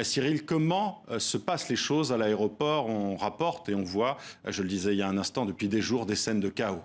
Cyril, comment se passent les choses à l'aéroport? On rapporte et on voit, je le disais il y a un instant, depuis des jours, des scènes de chaos.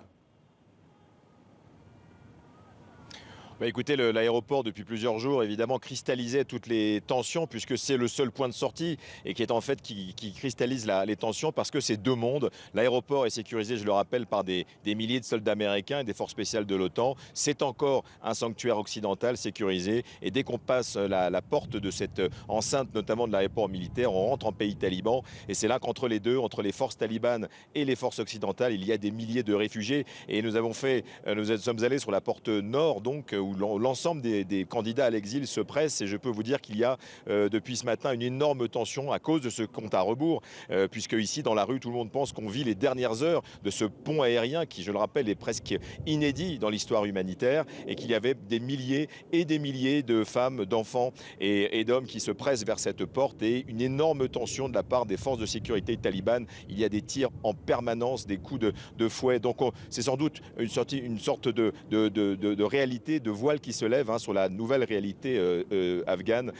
Écoutez, l'aéroport, depuis plusieurs jours, évidemment, cristallisait toutes les tensions, puisque c'est le seul point de sortie et qui est en fait qui cristallise les tensions, parce que c'est deux mondes. L'aéroport est sécurisé, je le rappelle, par des milliers de soldats américains et des forces spéciales de l'OTAN. C'est encore un sanctuaire occidental sécurisé. Et dès qu'on passe la porte de cette enceinte, notamment de l'aéroport militaire, on rentre en pays taliban. Et c'est là qu'entre les deux, entre les forces talibanes et les forces occidentales, il y a des milliers de réfugiés. Et nous sommes allés sur la porte nord, donc, où l'ensemble des candidats à l'exil se pressent. Et je peux vous dire qu'il y a depuis ce matin une énorme tension à cause de ce compte à rebours, puisque ici dans la rue, tout le monde pense qu'on vit les dernières heures de ce pont aérien qui, je le rappelle, est presque inédit dans l'histoire humanitaire, et qu'il y avait des milliers et des milliers de femmes, d'enfants et d'hommes qui se pressent vers cette porte, et une énorme tension de la part des forces de sécurité talibanes. Il y a des tirs en permanence, des coups de fouet. Donc c'est sans doute une sorte de réalité, de voile qui se lève sur la nouvelle réalité afghane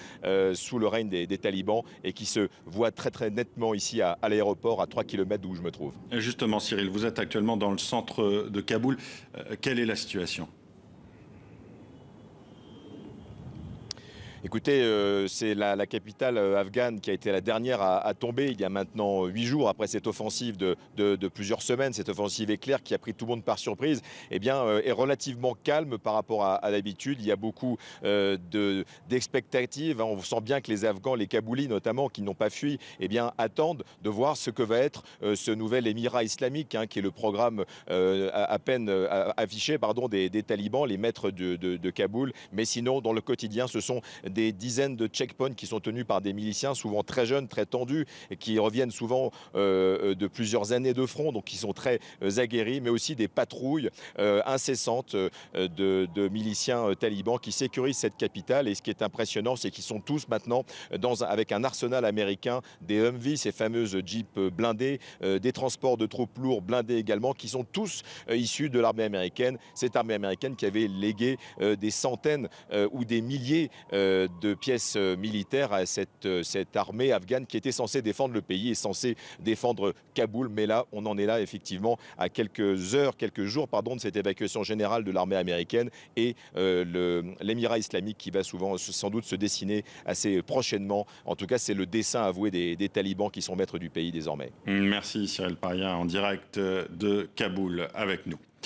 sous le règne des talibans, et qui se voit très très nettement ici à l'aéroport, à 3 km d'où je me trouve. Et justement, Cyril, vous êtes actuellement dans le centre de Kaboul. Quelle est la situation? Écoutez, c'est la capitale afghane qui a été la dernière à tomber il y a maintenant 8 jours, après cette offensive de plusieurs semaines, cette offensive éclair qui a pris tout le monde par surprise. Eh bien, est relativement calme par rapport à d'habitude. Il y a beaucoup d'expectatives. On sent bien que les Afghans, les Kaboulis notamment, qui n'ont pas fui, eh bien, attendent de voir ce que va être ce nouvel émirat islamique, qui est le programme à peine affiché des talibans, les maîtres de Kaboul. Mais sinon, dans le quotidien, ce sont des dizaines de checkpoints qui sont tenus par des miliciens, souvent très jeunes, très tendus, et qui reviennent souvent de plusieurs années de front, donc qui sont très aguerris, mais aussi des patrouilles incessantes de miliciens talibans qui sécurisent cette capitale. Et ce qui est impressionnant, c'est qu'ils sont tous maintenant avec un arsenal américain, des Humvee, ces fameuses jeeps blindés, des transports de troupes lourds blindés également, qui sont tous issus de l'armée américaine. Cette armée américaine qui avait légué des centaines ou des milliers de pièces militaires à cette armée afghane qui était censée défendre le pays et censée défendre Kaboul. Mais là, on en est là effectivement à quelques jours de cette évacuation générale de l'armée américaine, et l'émirat islamique qui va sans doute se dessiner assez prochainement. En tout cas, c'est le dessein avoué des talibans qui sont maîtres du pays désormais. Merci Cyril Paria en direct de Kaboul avec nous.